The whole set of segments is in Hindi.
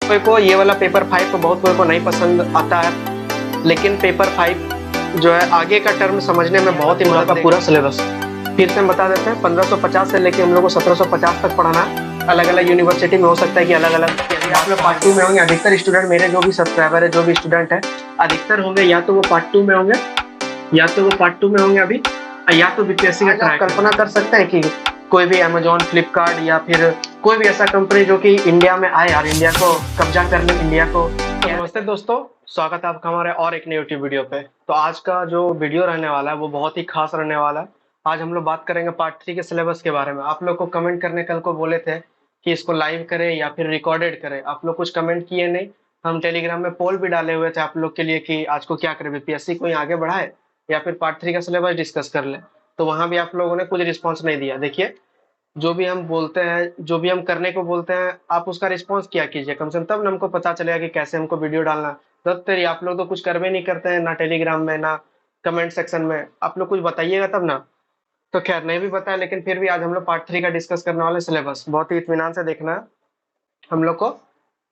कोई को ये वाला पेपर 5 तो बहुत कोई को नहीं पसंद आता है, लेकिन पेपर 5 जो है आगे का टर्म समझने में बहुत ही मदद, पूरा सिलेबस फिर से हम बता देते हैं। 1550 से लेके हम लोग को 1750 तक पढ़ाना है। अलग अलग यूनिवर्सिटी में हो सकता है कि अलग अलग आप लोग पार्ट 2 में होंगे। अधिकतर स्टूडेंट, मेरे जो भी सब्सक्राइबर है, जो भी स्टूडेंट है, अधिकतर होंगे या तो वो पार्ट 2 में होंगे, या तो वो पार्ट 2 में होंगे अभी, या तो बीपीएससी का ट्राई। कल्पना कर सकते हैं कि कोई भी अमेजोन, फ्लिपकार्ट या फिर कोई भी ऐसा कंपनी जो कि इंडिया में आए और इंडिया को कब्जा कर ले, इंडिया को। नमस्ते दोस्तों, स्वागत है आपका हमारे और एक नई यूट्यूब वीडियो पे। तो आज का जो वीडियो रहने वाला है वो बहुत ही खास रहने वाला है। आज हम लोग बात करेंगे पार्ट 3 के सिलेबस के बारे में। आप लोग को कमेंट करने कल को बोले थे कि इसको लाइव करें या फिर रिकॉर्डेड करें, आप लोग कुछ कमेंट किए नहीं। हम टेलीग्राम में पोल भी डाले हुए थे आप लोग के लिए कि आज को क्या करें, बीपीएससी को ही आगे बढ़ाए या फिर पार्ट 3 का सिलेबस डिस्कस कर ले। तो वहां भी आप लोगों ने कुछ रिस्पॉन्स नहीं दिया। देखिए, जो भी हम बोलते हैं, जो भी हम करने को बोलते हैं, आप उसका रिस्पॉन्स किया कीजिए कम से कम, तब ना हमको पता चलेगा कि कैसे हमको वीडियो डालना। तो तेरी आप लोग तो कुछ कर भी नहीं करते हैं, ना टेलीग्राम में ना कमेंट सेक्शन में। आप लोग कुछ बताइएगा तब ना। तो खैर, नहीं भी बताया, लेकिन फिर भी आज हम लोग पार्ट 3 का डिस्कस करने वाले। सिलेबस बहुत ही इत्मीनान से देखना है हम लोग को।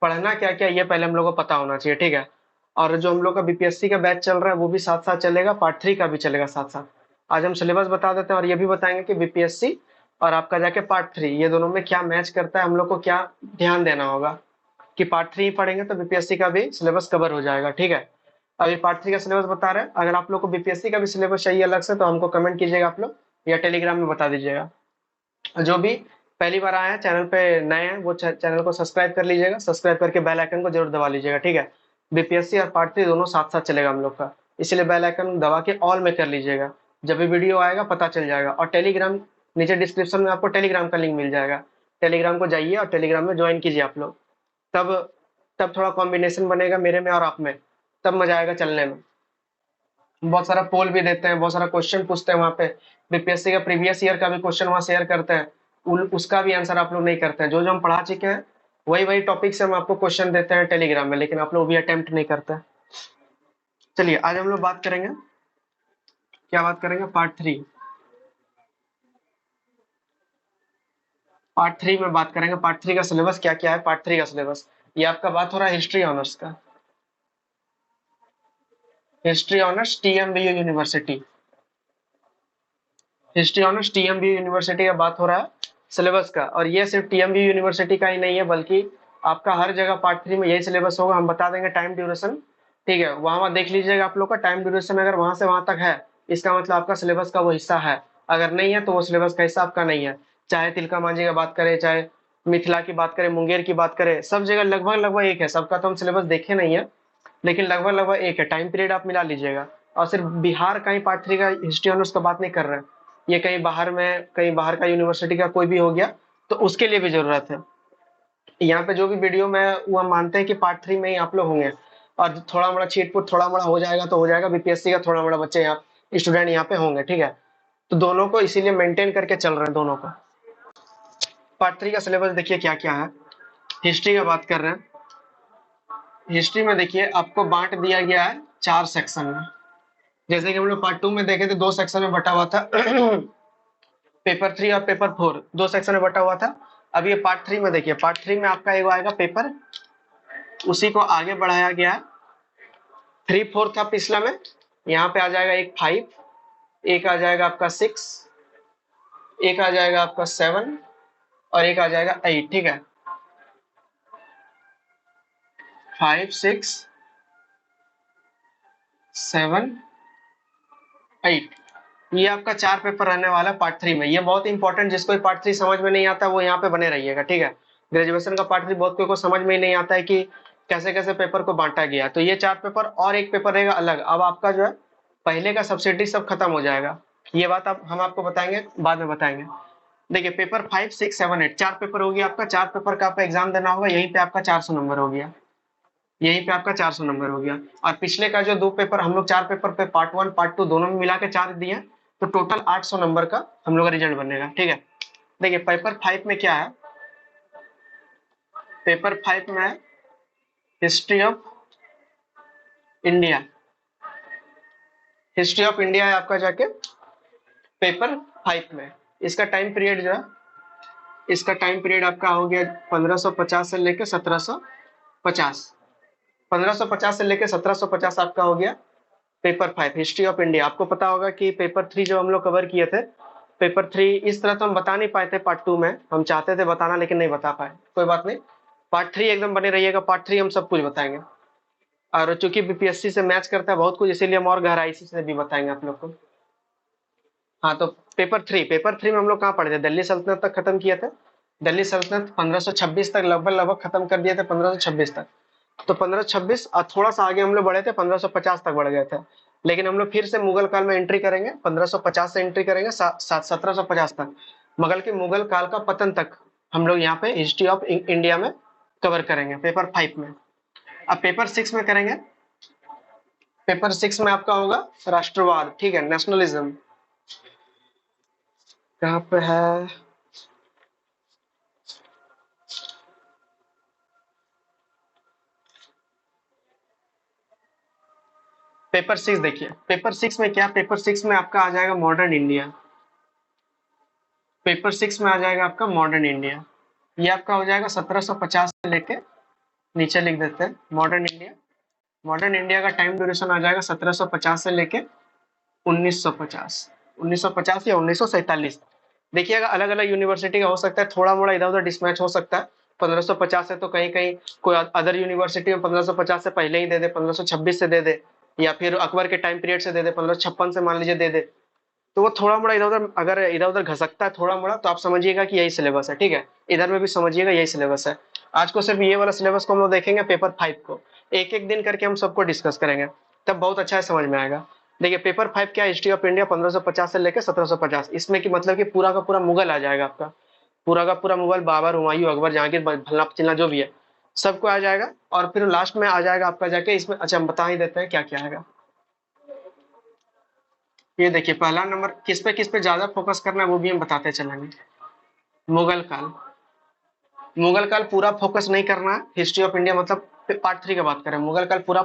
पढ़ना क्या क्या ये पहले हम लोग को पता होना चाहिए, ठीक है। और जो हम लोग का बीपीएससी का बैच चल रहा है वो भी साथ साथ चलेगा, पार्ट 3 का भी चलेगा साथ साथ। आज हम सिलेबस बता देते हैं और ये भी बताएंगे कि बीपीएससी और आपका जाके पार्ट 3 ये दोनों में क्या मैच करता है, हम लोग को क्या ध्यान देना होगा। कि पार्ट 3 पढ़ेंगे तो बीपीएससी का भी सिलेबस कवर हो जाएगा, ठीक है। अभी पार्ट 3 का सिलेबस बता रहे हैं। अगर आप लोग को बीपीएससी का भी सिलेबस चाहिए अलग से तो हमको कमेंट कीजिएगा आप लोग, या टेलीग्राम में बता दीजिएगा। जो भी पहली बार आए हैं, चैनल पे नए हैं, वो चैनल को सब्सक्राइब कर लीजिएगा। सब्सक्राइब करके बेल आइकन को जरूर दबा लीजिएगा, ठीक है। बीपीएससी और पार्ट 3 दोनों साथ साथ चलेगा हम लोग का, इसलिए बेल आइकन दबा के ऑल में कर लीजिएगा। जब भी वीडियो आएगा पता चल जाएगा। और टेलीग्राम, नीचे डिस्क्रिप्शन में आपको टेलीग्राम का लिंक मिल जाएगा। टेलीग्राम को जाइए और टेलीग्राम में ज्वाइन कीजिए आप लोग। तब तब थोड़ा कॉम्बिनेशन बनेगा मेरे में और आप में, तब मजा आएगा चलने में। बहुत सारा पोल भी देते हैं, बहुत सारा क्वेश्चन पूछते हैं वहाँ पे। बीपीएससी का प्रीवियस ईयर का भी क्वेश्चन वहाँ शेयर करते हैं। उसका भी आंसर आप लोग नहीं करते हैं। जो जो हम पढ़ा चुके हैं वही वही टॉपिक से हम आपको क्वेश्चन देते हैं टेलीग्राम में, लेकिन आप लोग भी अटेम्प्ट नहीं करते हैं। चलिए, आज हम लोग बात करेंगे, क्या बात करेंगे, पार्ट 3। पार्ट 3 में बात करेंगे पार्ट 3 का सिलेबस क्या क्या है। पार्ट 3 का सिलेबस, ये आपका बात हो रहा है हिस्ट्री ऑनर्स का। History honours TMBU university, history honours TMBU university का बात हो रहा है सिलेबस का। और ये सिर्फ टीएमबीयू यूनिवर्सिटी का ही नहीं है, बल्कि आपका हर जगह पार्ट 3 में यही सिलेबस होगा। हम बता देंगे टाइम ड्यूरेशन, ठीक है। वहां देख लीजिएगा आप लोग का टाइम ड्यूरेशन, अगर वहां से वहां तक है इसका मतलब आपका सिलेबस का वो हिस्सा है। अगर नहीं है तो वो सिलेबस का हिस्सा आपका नहीं है। चाहे तिलका मांझी की बात करें, चाहे मिथिला की बात करें, मुंगेर की बात करें, सब जगह लगभग लगभग एक है। सबका तो हम सिलेबस देखे नहीं है, लेकिन लगभग लगभग एक है। टाइम पीरियड आप मिला लीजिएगा। और सिर्फ बिहार का ही पार्ट 3 का हिस्ट्री ऑनर्स का बात नहीं कर रहे हैं, ये कहीं बाहर में, कहीं बाहर का यूनिवर्सिटी का कोई भी हो गया तो उसके लिए भी जरूरत है। यहाँ पे जो भी वीडियो में वो हम मानते हैं कि पार्ट 3 में ही आप लोग होंगे। और थोड़ा मोड़ा छीटपुट थोड़ा मोड़ा हो जाएगा तो हो जाएगा, बीपीएससी का थोड़ा मोड़ा बच्चे यहाँ स्टूडेंट यहाँ पे होंगे, ठीक है। तो दोनों को इसीलिए मेंटेन करके चल रहे हैं दोनों को। पार्ट 3 का सिलेबस देखिए क्या क्या है। हिस्ट्री का बात कर रहे हैं। हिस्ट्री में देखिए आपको बांट दिया गया है 4 सेक्शन में। जैसे कि हम लोग पार्ट 2 में देखे थे 2 सेक्शन में बटा हुआ था पेपर 3 और पेपर 4 2 सेक्शन में बटा हुआ था। अब ये पार्ट 3 में देखिए, पार्ट 3 में आपका एक आएगा पेपर, उसी को आगे बढ़ाया गया है। 3-4 था पिछला में, यहाँ पे आ जाएगा एक 5, एक आ जाएगा आपका 6, एक आ जाएगा आपका 7 और एक आ जाएगा 8, ठीक है। 5, 6, 7, 8, ये आपका 4 पेपर रहने वाला है पार्ट 3 में। ये बहुत इंपॉर्टेंट, जिसको पार्ट 3 समझ में नहीं आता वो यहाँ पे बने रहिएगा, ठीक है। ग्रेजुएशन का पार्ट 3 बहुत कोई को समझ में ही नहीं आता है कि कैसे कैसे पेपर को बांटा गया। तो ये 4 पेपर और एक पेपर रहेगा अलग। अब आपका जो है पहले का सब्सिडी सब खत्म हो जाएगा। ये बात आप हम आपको बताएंगे, बाद में बताएंगे। देखिए, पेपर 5, 6, 7, 8 4 पेपर हो गया आपका। 4 पेपर का आपका एग्जाम देना होगा, यहीं पे आपका 400 नंबर हो गया, यहीं पे आपका 400 नंबर हो गया। और पिछले का जो 2 पेपर हम लोग 4 पेपर पे पार्ट 1 पार्ट 2 दोनों में मिला के 4 दिए, तो टोटल 800 नंबर का हम लोग का रिजल्ट बनेगा, ठीक है। देखिए, पेपर 5 में क्या है, पेपर 5 में है history of India. History of India है आपका जाके पेपर 5 में। इसका टाइम पीरियड जो है, इसका टाइम पीरियड आपका हो गया 1550 से लेकर 1700 50, 1550 से लेके 1750 आपका हो गया पेपर 5 हिस्ट्री ऑफ इंडिया। आपको पता होगा कि पेपर 3 जो हम लोग कवर किए थे, पेपर 3 इस तरह तो हम बता नहीं पाए थे पार्ट 2 में, हम चाहते थे बताना लेकिन नहीं बता पाए, कोई बात नहीं। पार्ट 3 एकदम बने रहिएगा, पार्ट 3 हम सब कुछ बताएंगे। और चूंकि बीपीएससी से मैच करता है बहुत कुछ, इसीलिए हम और गहराई से भी बताएंगे आप लोग को। हाँ तो पेपर थ्री में हम लोग कहाँ पढ़े थे, दिल्ली सल्तनत तक खत्म किए थे। दिल्ली सल्तनत 1526 तक लगभग लगभग खत्म कर दिए थे, 1526 तक। तो 1526 और थोड़ा सा आगे हम लोग बढ़े थे, 1550 तक बढ़ गए थे। लेकिन हम लोग फिर से मुगल काल में एंट्री करेंगे, 1550 से एंट्री करेंगे 1750 तक, मुगल काल का पतन तक हम लोग यहाँ पे हिस्ट्री ऑफ इंडिया में कवर करेंगे पेपर 5 में। अब पेपर 6 में करेंगे, पेपर 6 में आपका होगा राष्ट्रवाद, ठीक है, नेशनलिज्म। कहाँ पे है, पेपर 6 देखिए, पेपर 6 में क्या, पेपर 6 में आपका आ जाएगा मॉडर्न इंडिया। पेपर 6 में आ जाएगा आपका मॉडर्न इंडिया, ये आपका हो जाएगा 1750 से लेके, नीचे लिख देते हैं मॉडर्न इंडिया। मॉडर्न इंडिया का टाइम ड्यूरेशन आ जाएगा 1750 से लेके 1950, 1950 या 1947। देखिएगा अलग अलग यूनिवर्सिटी का हो सकता है, थोड़ा मोड़ा इधर उधर डिसमैच हो सकता है। 1550 से तो कहीं कहीं कोई अदर यूनिवर्सिटी में 1550 से पहले ही दे दे, 1526 से दे दे, या फिर अकबर के टाइम पीरियड से दे दे, 1556 से मान लीजिए दे दे। तो वो थोड़ा मोड़ा इधर उधर, अगर इधर उधर घसकता है थोड़ा मोड़ा, तो आप समझिएगा कि यही सिलेबस है, ठीक है। इधर में भी समझिएगा यही सिलेबस है। आज को सिर्फ ये वाला सिलेबस को हम लोग देखेंगे, पेपर 5 को एक एक दिन करके हम सबको डिस्कस करेंगे, तब बहुत अच्छा है, समझ में आएगा। देखिए पेपर 5 क्या, हिस्ट्री ऑफ इंडिया 1550 से लेकर 1750, इसमें की मतलब कि पूरा का पूरा मुगल आ जाएगा आपका, पूरा का पूरा मुगल, बाबर, हुमायूं, अकबर, जहांगीर, भल्ला चिल्ला जो भी है सबको आ जाएगा। और फिर लास्ट में आ जाएगा आपका जाके इसमें, अच्छा हम बता ही देते हैं क्या क्या आएगा। ये देखिए पहला नंबर किस पे ज्यादा फोकस करना है वो भी हम बताते चलेंगे। मुगल काल, मुगल काल पूरा फोकस नहीं करना है, हिस्ट्री ऑफ इंडिया मतलब पार्ट 3 की बात करें, मुगल काल पूरा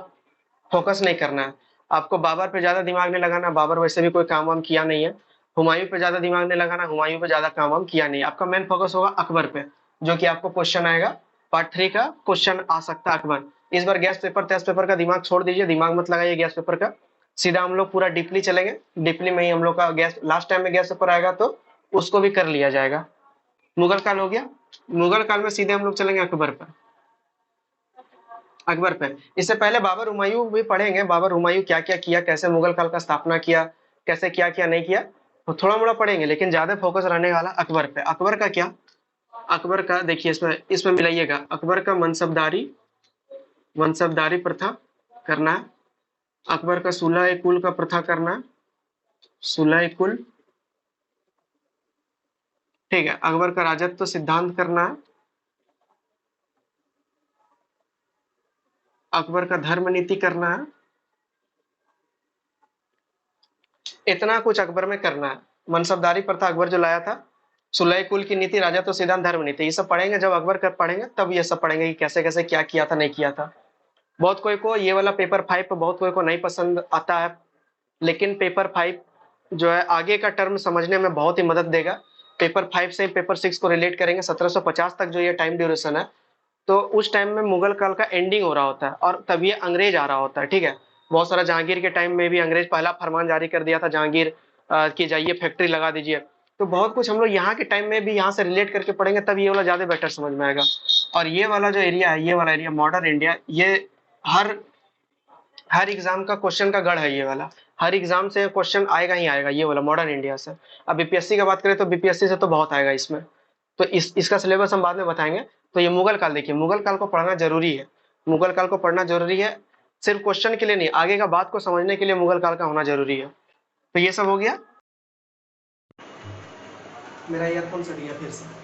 फोकस नहीं करना है। आपको बाबर पे ज्यादा दिमाग नहीं लगाना, बाबर वैसे भी कोई काम वाम किया नहीं है। हुमायूं पे ज्यादा दिमाग नहीं लगाना, हुमायूं पे ज्यादा काम वाम किया नहीं। आपका मेन फोकस होगा अकबर पे, जो कि आपको क्वेश्चन आएगा, पार्ट 3 का क्वेश्चन आ सकता है अकबर। इस बार गैस पेपर टेस्ट पेपर का दिमाग छोड़ दीजिए, दिमाग मत लगाइए गैस पेपर का, सीधा हम लोग पूरा डीपली चलेंगे। डीपली में ही हम लोग का गैस लास्ट टाइम में गैस पेपर आएगा तो उसको भी कर लिया जाएगा। मुगल काल हो गया, मुगल काल में सीधे हम लोग चलेंगे अकबर पर, अकबर पे। इससे पहले बाबर हुमायूं भी पढ़ेंगे, बाबर हुमायूं क्या क्या किया, कैसे मुगल काल का स्थापना किया, कैसे क्या क्या नहीं किया, तो थोड़ा मोड़ा पढ़ेंगे, लेकिन ज्यादा फोकस रहने वाला अकबर पे। अकबर का क्या, अकबर का देखिए इसमें इसमें मिलाइएगा, अकबर का मनसबदारी, मनसबदारी प्रथा करना है, अकबर का सुलह ए कुल का प्रथा करना है, सुलह ए कुल, ठीक है, अकबर का राजत्व सिद्धांत करना है, अकबर का धर्म नीति करना है, इतना कुछ अकबर में करना है। मनसबदारी प्रथा अकबर जो लाया था, सुलह कुल की नीति, राजा तो सिद्धांत, धर्म नीति, ये सब पढ़ेंगे जब अकबर कर पढ़ेंगे तब ये सब पढ़ेंगे कि कैसे कैसे क्या किया था नहीं किया था। बहुत कोई को ये वाला पेपर 5 पे बहुत कोई को नहीं पसंद आता है, लेकिन पेपर 5 जो है आगे का टर्म समझने में बहुत ही मदद देगा। पेपर 5 से पेपर 6 को रिलेट करेंगे, 1750 तक जो ये टाइम ड्यूरेशन है, तो उस टाइम में मुगल काल का एंडिंग हो रहा होता है और तब ये अंग्रेज आ रहा होता है, ठीक है। बहुत सारा जहांगीर के टाइम में भी अंग्रेज पहला फरमान जारी कर दिया था जहांगीर कि जाइए फैक्ट्री लगा दीजिए। तो बहुत कुछ हम लोग यहाँ के टाइम में भी यहाँ से रिलेट करके पढ़ेंगे, तब ये वाला ज्यादा बेटर समझ में आएगा। और ये वाला जो एरिया है, ये वाला एरिया मॉडर्न इंडिया, ये हर हर एग्जाम का क्वेश्चन का गढ़ है ये वाला, हर एग्जाम से क्वेश्चन आएगा ही आएगा ये वाला मॉडर्न इंडिया से। अब बीपीएससी का बात करें तो बीपीएससी से तो बहुत आएगा इसमें, तो इसका सिलेबस हम बाद में बताएंगे। तो ये मुगल काल देखिए, मुगल काल को पढ़ना जरूरी है, मुगल काल को पढ़ना जरूरी है, सिर्फ क्वेश्चन के लिए नहीं, आगे का बात को समझने के लिए मुगल काल का होना जरूरी है। तो ये सब हो गया। मेरा ईयरफोन सट गया फिर से।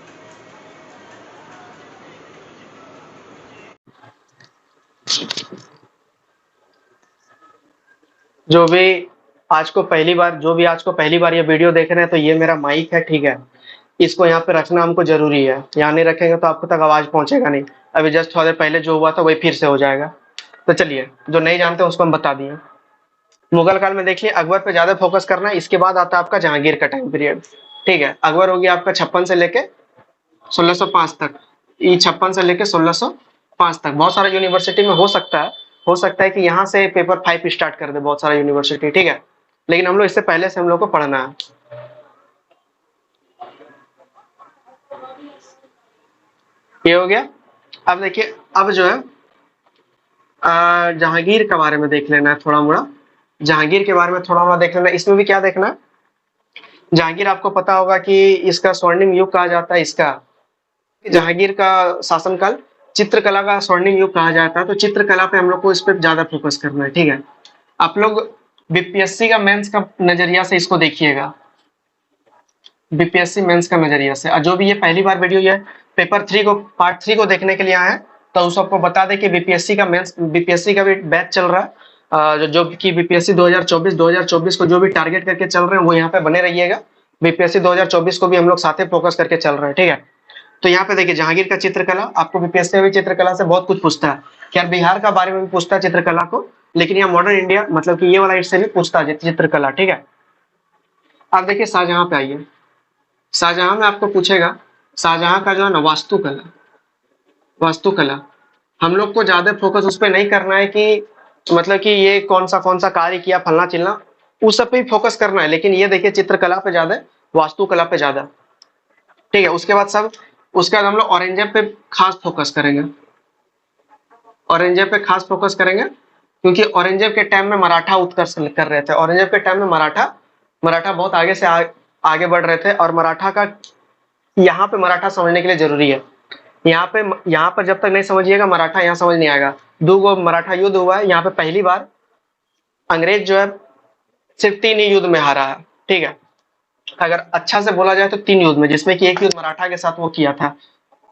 जो भी आज को पहली बार, जो भी आज को पहली बार ये वीडियो देख रहे हैं, तो ये मेरा माइक है, ठीक है, इसको यहाँ पे रखना हमको जरूरी है, यहाँ नहीं रखेंगे तो आपको तक आवाज पहुंचेगा नहीं। अभी जस्ट थोड़ी देर पहले जो हुआ था वही फिर से हो जाएगा। तो चलिए, जो नहीं जानते उसको हम बता दिए। मुगल काल में देखिए अकबर पे ज्यादा फोकस करना है, इसके बाद आता है आपका जहांगीर का टाइम पीरियड, ठीक है। अकबर हो गया आपका 56 से लेके 1605 तक, ये 56 से लेके 1605 5 तक बहुत सारा यूनिवर्सिटी में हो सकता है कि यहाँ से पेपर 5 स्टार्ट कर दे बहुत सारा यूनिवर्सिटी, ठीक है, लेकिन हम लोग इससे पहले से हम लोग को पढ़ना है। ये हो गया। अब देखिए, अब जो है जहांगीर के बारे में देख लेना है थोड़ा मोड़ा, जहांगीर के बारे में थोड़ा मोड़ा देख लेना है। इसमें भी क्या देखना है, जहांगीर आपको पता होगा कि इसका स्वर्णिम युग कहा जाता है, इसका जहांगीर का शासनकाल चित्रकला का स्वर्णिम युग कहा जाता है। तो चित्रकला पे हम लोग को इस पे ज्यादा फोकस करना है, ठीक है। आप लोग बीपीएससी का मेंस का नजरिया से इसको देखिएगा, बीपीएससी मेंस का नजरिया से। और जो भी ये पहली बार वीडियो ये पेपर 3 को पार्ट 3 को देखने के लिए आए हैं, तो उस सबको बता दें कि बीपीएससी का मेंस, बीपीएससी का भी बैच चल रहा है, जो कि बीपीएससी 2024 को जो भी टारगेट करके चल रहे हैं वो यहाँ पे बने रहिएगा। बीपीएससी 2024 को भी हम लोग साथ फोकस करके चल रहे हैं, ठीक है। तो यहाँ पे देखिए, जहांगीर का चित्रकला, आपको बीपीएससी में भी चित्रकला से बहुत कुछ पूछता है, क्या बिहार का बारे में भी पूछता है चित्रकला को, लेकिन यहाँ मॉडर्न इंडिया मतलब कि ये वाला से भी पूछता है चित्रकला, ठीक है। अब देखिए शाहजहां पे आइए, शाहजहां में आपको पूछेगा, शाहजहां का जो है ना वास्तुकला, वास्तुकला हम लोग को ज्यादा फोकस उस पर नहीं करना है कि मतलब कि ये कौन सा कार्य किया फलना चिलना, उस सब पे ही फोकस करना है, लेकिन ये देखिए चित्रकला पे ज्यादा, वास्तुकला पे ज्यादा, ठीक है। उसके बाद उसके बाद हम लोग औरंगजेब पे खास फोकस करेंगे, औरंगजेब पे खास फोकस करेंगे, क्योंकि औरंगजेब के टाइम में मराठा उत्कर्ष कर रहे थे। औरंगजेब के टाइम में मराठा बहुत आगे से आगे बढ़ रहे थे, और मराठा का यहाँ पे मराठा समझने के लिए जरूरी है। यहाँ पर जब तक नहीं समझिएगा मराठा, यहाँ समझ नहीं आएगा। 2 गो मराठा युद्ध हुआ है यहाँ पे, पहली बार अंग्रेज जो है सिर्फ 3 ही युद्ध में हारा है, ठीक है। अगर अच्छा से बोला जाए तो 3 युद्ध में, जिसमें कि एक युद्ध मराठा के साथ वो किया था।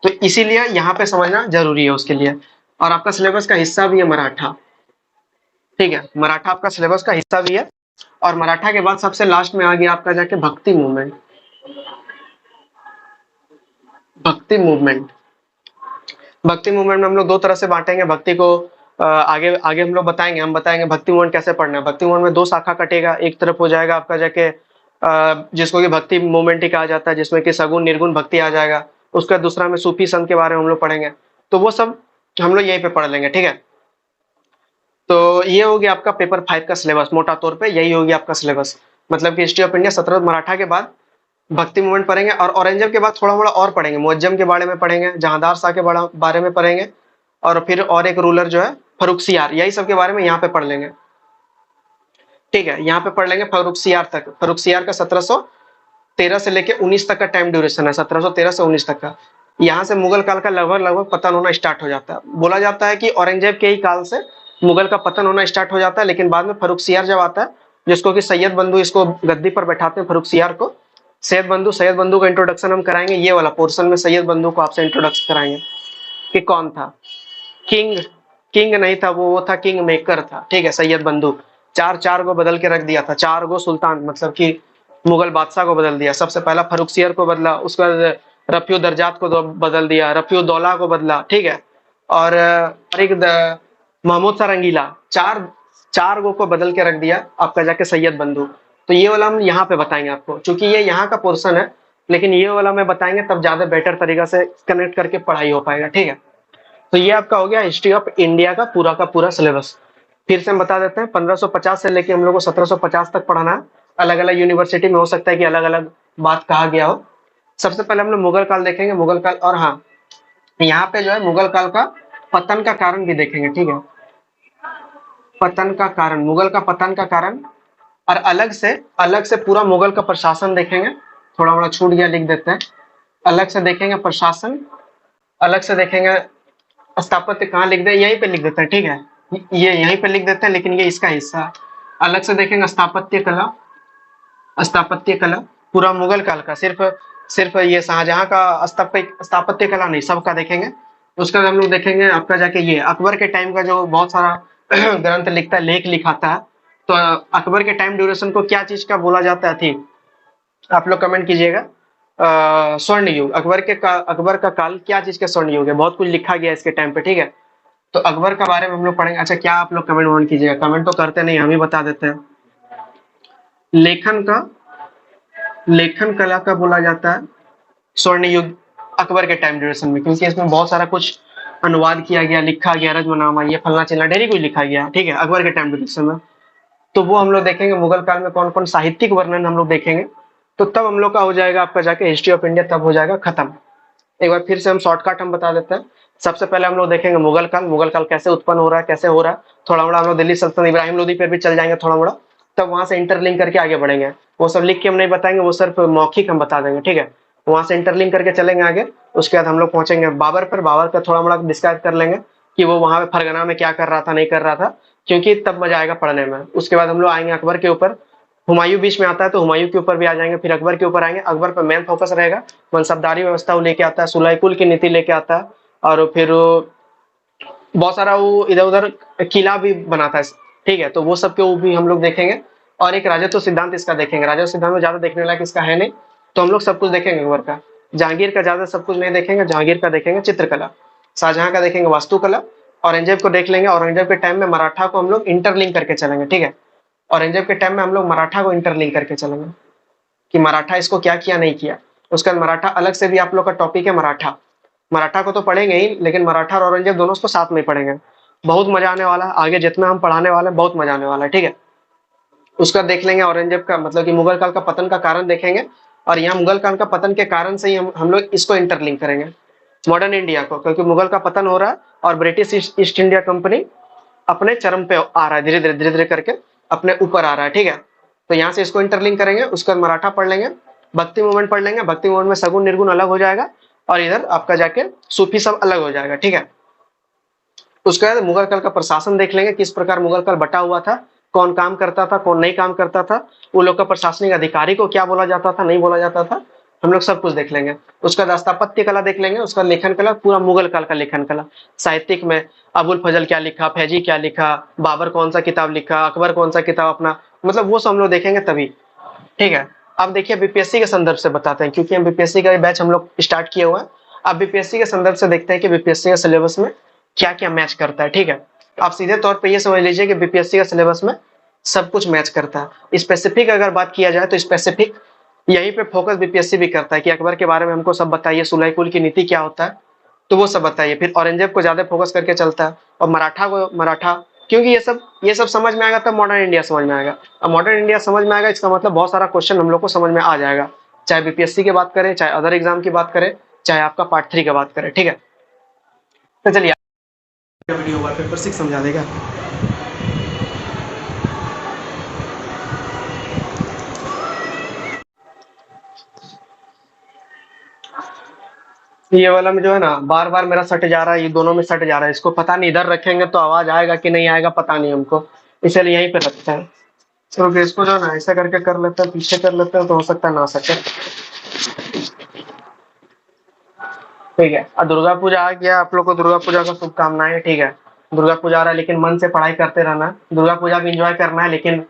तो इसीलिए यहाँ पे समझना जरूरी है उसके लिए। और आपका सिलेबस का हिस्सा भी है मराठा, ठीक है, मराठा आपका सिलेबस का हिस्सा भी है। और मराठा के बाद सबसे लास्ट में आ गया आपका जाके भक्ति मूवमेंट, भक्ति मूवमेंट। भक्ति मूवमेंट में हम लोग 2 तरह से बांटेंगे भक्ति को, आगे आगे हम लोग बताएंगे, हम बताएंगे भक्ति मूवमेंट कैसे पढ़ना है। भक्ति मूवमेंट में 2 शाखा कटेगा, एक तरफ हो जाएगा आपका जाके जिसको कि भक्ति मूवमेंट ही कहा जाता है, जिसमें कि सगुण निर्गुण भक्ति आ जाएगा। उसका दूसरा में सूफी संत के बारे में हम लोग पढ़ेंगे, तो वो सब हम लोग यहीं पे पढ़ लेंगे, ठीक है। तो ये हो गया आपका पेपर 5 का सिलेबस, मोटा तौर पे यही होगी आपका सिलेबस। मतलब कि हिस्ट्री ऑफ इंडिया 17 मराठा के बाद भक्ति मूवमेंट पढ़ेंगे, और औरंगजेब के बाद थोड़ा मोड़ा और पढ़ेंगे, मुअज्जम के बारे में पढ़ेंगे, जहांदार शाह के बारे में पढ़ेंगे, और फिर और एक रूलर जो है फर्रुखसियार, यही सब के बारे में यहाँ पे पढ़ लेंगे, ठीक है। यहाँ पे पढ़ लेंगे फर्रुखसियार तक। फर्रुखसियार का 1713 से लेके 19 तक का टाइम ड्यूरेशन है, 1713 से 19 तक का। यहाँ से मुगल काल का लगभग पतन होना स्टार्ट हो जाता है। बोला जाता है कि औरंगजेब के ही काल से मुगल का पतन होना स्टार्ट हो जाता है, लेकिन बाद में फर्रुखसियार जब आता है, जिसको कि सैयद बंधु इसको गद्दी पर बैठाते हैं, फर्रुखसियार को सैयद बंधु का इंट्रोडक्शन हम कराएंगे, ये वाला पोर्शन में सैयद बंधु को आपसे इंट्रोडक्शन कराएंगे कि कौन था किंग। किंग नहीं था वो था किंग मेकर था, ठीक है, सैयद बंधु। चार को बदल के रख दिया था, 4 गो सुल्तान मतलब कि मुगल बादशाह को बदल दिया। सबसे पहला फर्रुखसियर को बदला, उसके बाद रफीउ दर्जात को बदल दिया, रफीउ दौला को बदला, ठीक है, और एक महमूद सा रंगीला, चार गो को बदल के रख दिया आपका जाके सैयद बंधु। तो ये वाला हम यहाँ पे बताएंगे आपको, क्योंकि ये यहाँ का पोर्शन है, लेकिन ये वाला मैं बताएंगे तब ज्यादा बेटर तरीका से कनेक्ट करके पढ़ाई हो पाएगा, ठीक है। तो ये आपका हो गया हिस्ट्री ऑफ इंडिया का पूरा सिलेबस। फिर से हम बता देते हैं, 1550 से लेके हम लोग को 1750 तक पढ़ाना है। अलग अलग यूनिवर्सिटी में हो सकता है कि अलग अलग बात कहा गया हो। सबसे पहले हम लोग मुगल काल देखेंगे, मुगल काल, और हाँ यहाँ पे जो है मुगल काल का पतन का कारण भी देखेंगे, ठीक है, पतन का कारण, मुगल का पतन का कारण, और अलग से पूरा मुगल का प्रशासन देखेंगे। थोड़ा बड़ा छूट गया, लिख देते हैं, अलग से देखेंगे प्रशासन, अलग से देखेंगे स्थापत्य, कहाँ लिख दे, यहीं पे लिख देते हैं, ठीक है, ये यहीं पे लिख देते हैं, लेकिन ये इसका हिस्सा है। अलग से देखेंगे स्थापत्य कला पूरा मुगल काल का, सिर्फ ये शाहजहां का स्थापत्य कला नहीं, सबका देखेंगे। उसके बाद हम लोग देखेंगे आपका जाके ये अकबर के टाइम का जो बहुत सारा ग्रंथ लिखता है, लेख लिखाता है, तो अकबर के टाइम ड्यूरेशन को क्या चीज का बोला जाता है, थी आप लोग कमेंट कीजिएगा। स्वर्ण युग, अकबर का काल क्या चीज का स्वर्ण युग है, बहुत कुछ लिखा गया इसके टाइम पे, ठीक है। तो अकबर के बारे में हम लोग पढ़ेंगे। अच्छा, क्या आप लोग कमेंट कीजिएगा, कमेंट तो करते नहीं, हम ही बता देते हैं। लेखन कला का बोला जाता है स्वर्ण युग अकबर के टाइम ड्यूरेशन में, क्योंकि इसमें बहुत सारा कुछ अनुवाद किया गया, लिखा गया, रज्मनामा, ये फलना चिलना ढेरी कुछ लिखा गया, ठीक है, अकबर के टाइम ड्यूरेशन में। तो वो हम लोग देखेंगे मुगल काल में कौन कौन साहित्यिक वर्णन हम लोग देखेंगे। तो तब हम लोग का हो जाएगा आपका जाके हिस्ट्री ऑफ इंडिया तब हो जाएगा खत्म। एक बार फिर से हम शॉर्टकट हम बता देते हैं। सबसे पहले हम लोग देखेंगे मुगल काल, मुगल काल कैसे उत्पन्न हो रहा है, कैसे हो रहा है। थोड़ा मोड़ा हम लोग दिल्ली सल्तनत इब्राहिम लोदी पर भी चल जाएंगे थोड़ा मोड़ा, तब वहां से इंटरलिंक करके आगे बढ़ेंगे। वो सब लिख के हम नहीं बताएंगे, वो सिर्फ मौखिक हम बता देंगे, ठीक है। वहां से इंटरलिंक करके चलेंगे आगे। उसके बाद हम लोग पहुंचेंगे बाबर पर, बाबर का थोड़ा मोड़ा डिस्क्राइब कर लेंगे कि वो वहां पे फरगना में क्या कर रहा था नहीं कर रहा था, क्योंकि तब मजा आएगा पढ़ने में। उसके बाद हम लोग आएंगे अकबर के ऊपर। हुमायूं बीच में आता है तो हुमायूं के ऊपर भी आ जाएंगे, फिर अकबर के ऊपर आएंगे। अकबर पर मेन फोकस रहेगा, मनसबदारी व्यवस्था वो लेके आता है, सुलह कुल की नीति लेके आता है, और फिर बहुत सारा वो इधर उधर किला भी बनाता है, ठीक है। तो वो सब के वो भी हम लोग देखेंगे। और एक राजत्व सिद्धांत इसका देखेंगे। राजत्व सिद्धांत में ज्यादा देखने लायक इसका है नहीं, तो हम लोग सब कुछ देखेंगे अकबर का। जहांगीर का ज्यादा सब कुछ नहीं देखेंगे, जहांगीर का देखेंगे चित्रकला, शाहजहां का देखेंगे वास्तुकला, औरंगजेब को देख लेंगे। औरंगजेब के टाइम में मराठा को हम लोग इंटरलिंक करके चलेंगे, ठीक है। औरंगजेब के टाइम में हम लोग मराठा को इंटरलिंक करके चलेंगे कि मराठा इसको क्या किया नहीं किया। उसके बाद मराठा अलग से भी आप लोग का टॉपिक है मराठा। मराठा को तो पढ़ेंगे ही, लेकिन मराठा और औरंगजेब दोनों को साथ में पढ़ेंगे। बहुत मजा आने वाला है, आगे जितना हम पढ़ाने वाले हैं बहुत मजा आने वाला है, ठीक है। उसका देख लेंगे औरंगजेब का मतलब कि मुगल काल का पतन का कारण देखेंगे। और यहाँ मुगल काल का पतन के कारण से ही हम लोग इसको इंटरलिंक करेंगे मॉडर्न इंडिया को, क्योंकि मुगल का पतन हो रहा है और ब्रिटिश ईस्ट इंडिया कंपनी अपने चरम पे आ रहा है, धीरे धीरे करके अपने ऊपर आ रहा है, ठीक है। तो यहाँ से इसको इंटरलिंक करेंगे। उसके बाद मराठा पढ़ लेंगे, भक्ति मूवमेंट पढ़ लेंगे। भक्ति मूवमेंट में सगुन निर्गुण अलग हो जाएगा, और इधर आपका जाके सूफी सब अलग हो जाएगा, ठीक है। उसके बाद मुगल काल का प्रशासन देख लेंगे, किस प्रकार मुगल काल बटा हुआ था, कौन काम करता था कौन नहीं काम करता था, वो लोग का प्रशासनिक अधिकारी को क्या बोला जाता था नहीं बोला जाता था, हम लोग सब कुछ देख लेंगे। उसका बाद स्थापत्य कला देख लेंगे, उसका लेखन कला, पूरा मुगल काल का लेखन कला। साहित्यिक में अबुल फजल क्या लिखा, फैजी क्या लिखा, बाबर कौन सा किताब लिखा, अकबर कौन सा किताब अपना, मतलब वो सब हम लोग देखेंगे तभी, ठीक है। अब देखिए बीपीएससी के संदर्भ से बताते हैं, क्योंकि हम बीपीएससी का बैच हम लोग स्टार्ट किए हुए हैं। अब बीपीएससी के संदर्भ से देखते हैं कि बीपीएससी का सिलेबस में क्या क्या मैच करता है, ठीक है। आप सीधे तौर पे ये समझ लीजिए कि बीपीएससी का सिलेबस में सब कुछ मैच करता है। स्पेसिफिक अगर बात किया जाए तो स्पेसिफिक यहीं पे फोकस बीपीएससी भी करता है कि अकबर के बारे में हमको सब बताइए, सुलह कुल की नीति क्या होता है, तो वो सब बताइए। फिर औरंगजेब को ज्यादा फोकस करके चलता है, और मराठा को मराठा, क्योंकि ये सब समझ में आएगा तब मॉडर्न इंडिया समझ में आएगा। अब मॉडर्न इंडिया समझ में आएगा इसका मतलब बहुत सारा क्वेश्चन हम लोग को समझ में आ जाएगा, चाहे बीपीएससी की बात करें, चाहे अदर एग्जाम की बात करें, चाहे आपका पार्ट 3 की बात करें, ठीक है। तो चलिए वीडियो हुआ पेपर 6 समझा देगा। ये वाला में जो है ना बार बार मेरा सट जा रहा है, ये दोनों में सट जा रहा है। इसको पता नहीं इधर रखेंगे तो आवाज आएगा कि नहीं आएगा पता नहीं हमको, इसलिए यहीं पे रखते हैं। तो इसको जो है ना ऐसा करके कर लेते हैं, पीछे कर लेते हैं, तो हो सकता है ना सके, ठीक है। और दुर्गा पूजा आ गया, आप लोग को दुर्गा पूजा का शुभकामनाएं, ठीक है। दुर्गा पूजा आ रहा है, लेकिन मन से पढ़ाई करते रहना है। दुर्गा पूजा भी इंजॉय करना है, लेकिन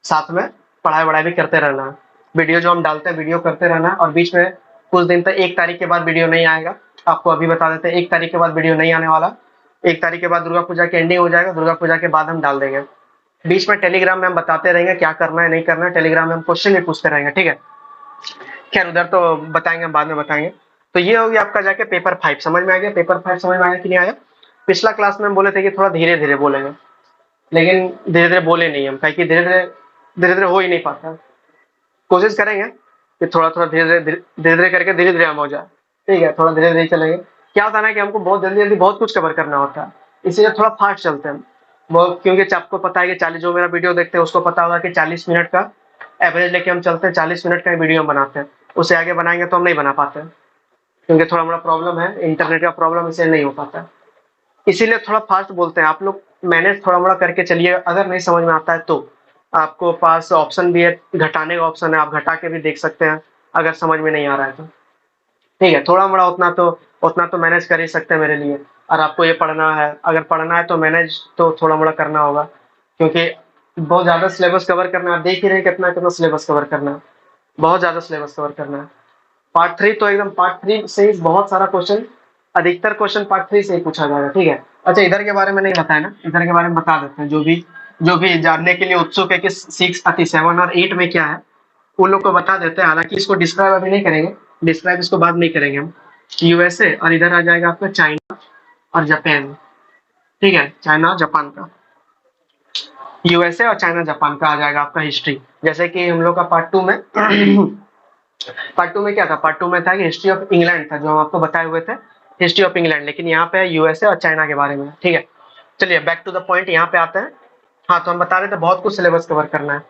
साथ में पढ़ाई वढ़ाई भी करते रहना है। वीडियो जो हम डालते हैं वीडियो करते रहना है, और बीच में कुछ दिन तक 1 तारीख के बाद वीडियो नहीं आएगा। आपको अभी बता देते हैं 1 तारीख के बाद वीडियो नहीं आने वाला। 1 तारीख के बाद दुर्गा पूजा की एंडिंग हो जाएगा, दुर्गा पूजा के बाद हम डाल देंगे। बीच में टेलीग्राम में हम बताते रहेंगे क्या करना है नहीं करना है, टेलीग्राम में हम क्वेश्चन भी पूछते रहेंगे, ठीक है। खैर उधर तो बताएंगे, हम बाद में बताएंगे। तो ये हो गया आपका जाके पेपर 5 समझ में आ गया। पेपर 5 समझ में आया कि नहीं आया। पिछला क्लास में हम बोले थे कि थोड़ा धीरे धीरे बोलेंगे, लेकिन धीरे धीरे बोले नहीं हम, कहीं धीरे धीरे हो ही नहीं पाता। कोशिश करेंगे कि थोड़ा थोड़ा धीरे धीरे करके धीरे धीरे हम हो जाए, ठीक है। थोड़ा धीरे धीरे चलेंगे। क्या होता है ना कि हमको बहुत जल्दी जल्दी बहुत कुछ कवर करना होता है, इसीलिए थोड़ा फास्ट चलते हैं वो, क्योंकि आपको पता है कि 40 जो मेरा वीडियो देखते हैं उसको पता होगा कि 40 मिनट का एवरेज लेके हम चलते हैं, 40 मिनट का वीडियो हम बनाते हैं। उससे आगे बनाएंगे तो हम नहीं बना पाते, क्योंकि थोड़ा बड़ा प्रॉब्लम है, इंटरनेट का प्रॉब्लम, इसलिए नहीं हो पाता। इसीलिए थोड़ा फास्ट बोलते हैं। आप लोग मैनेज थोड़ा बड़ा करके चलिए, अगर नहीं समझ में आता है तो आपको पास ऑप्शन भी है, घटाने का ऑप्शन है, आप घटा के भी देख सकते हैं अगर समझ में नहीं आ रहा है तो, ठीक है। थोड़ा बड़ा उतना तो मैनेज कर ही सकते हैं मेरे लिए। और आपको ये पढ़ना है, अगर पढ़ना है तो मैनेज तो थोड़ा बड़ा करना होगा, क्योंकि बहुत ज्यादा सिलेबस कवर करना है। आप देख ही रहे हैं कितना कितना सिलेबस कवर करना है, बहुत ज्यादा सिलेबस कवर करना है। पार्ट 3 तो एकदम पार्ट 3 से ही बहुत सारा क्वेश्चन, अधिकतर क्वेश्चन पार्ट 3 से ही पूछा जाएगा, ठीक है। अच्छा इधर के बारे में नहीं बताया ना, इधर के बारे में बता देते हैं। जो भी जानने के लिए उत्सुक है कि 637 और 8 में क्या है, उन लोग को बता देते हैं। हालांकि इसको डिस्क्राइब अभी नहीं करेंगे, डिस्क्राइब इसको बाद नहीं करेंगे हम। यूएसए और इधर आ जाएगा आपका चाइना, और जापान, ठीक है, चाइना जापान का, यूएसए और चाइना जापान का आ जाएगा आपका हिस्ट्री। जैसे कि हम लोग का पार्ट टू में पार्ट टू में क्या था, पार्ट टू में था कि हिस्ट्री ऑफ इंग्लैंड था, जो हम आपको बताए हुए थे हिस्ट्री ऑफ इंग्लैंड, लेकिन यहाँ पे यूएसए और चाइना के बारे में, ठीक है। चलिए बैक टू द पॉइंट, यहाँ पे आते हैं। हाँ, तो हम बता रहे थे बहुत कुछ सिलेबस कवर करना है,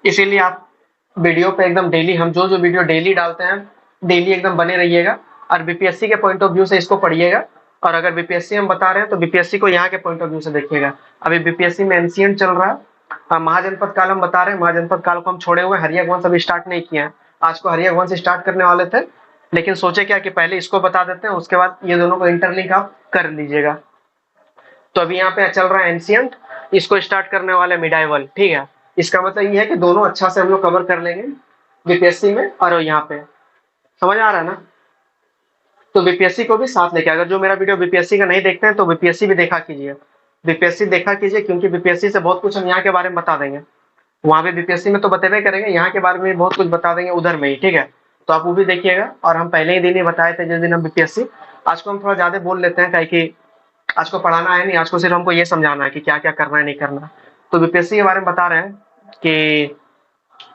इसीलिए आप वीडियो पे एकदम डेली, हम जो जो वीडियो डेली डालते हैं डेली एकदम बने रहिएगा, और बीपीएससी के पॉइंट ऑफ व्यू से इसको पढ़िएगा। और अगर बीपीएससी हम बता रहे हैं तो बीपीएससी को यहाँ के पॉइंट ऑफ व्यू से देखिएगा। अभी बीपीएससी में एनसीएंट चल रहा है, महाजनपद काल हम बता रहे हैं, महाजनपद काल को हम छोड़े हुए, हरिया वंश अभी स्टार्ट नहीं किया है। आज को हरिया वंश स्टार्ट करने वाले थे, लेकिन सोचे क्या कि पहले इसको बता देते हैं, उसके बाद ये दोनों को इंटरलिंक आप कर लीजिएगा। तो अभी यहाँ पे चल रहा है एंशियंट, इसको स्टार्ट करने वाले मिडाइवल, ठीक है। इसका मतलब ये है कि दोनों अच्छा से हम लोग कवर कर लेंगे बीपीएससी में, और यहाँ पे समझ आ रहा है ना। तो बीपीएससी को भी साथ लेके, अगर जो मेरा वीडियो बीपीएससी का नहीं देखते हैं तो बीपीएससी भी देखा कीजिए, बीपीएससी देखा कीजिए, क्योंकि बीपीएससी से बहुत कुछ हम यहाँ के बारे में बता देंगे। वहां भी बीपीएससी में तो बतेबे करेंगे, यहाँ के बारे में बहुत कुछ बता देंगे उधर में ही, ठीक है। तो आप वो भी देखिएगा। और हम पहले ही दिन ही बताए थे जिस दिन हम बीपीएससी, आज को हम थोड़ा ज्यादा बोल लेते हैं, कि आज को पढ़ाना है नहीं, आज को सिर्फ हमको ये समझाना है कि क्या क्या करना है नहीं करना। तो बीपीएससी के बारे में बता रहे हैं कि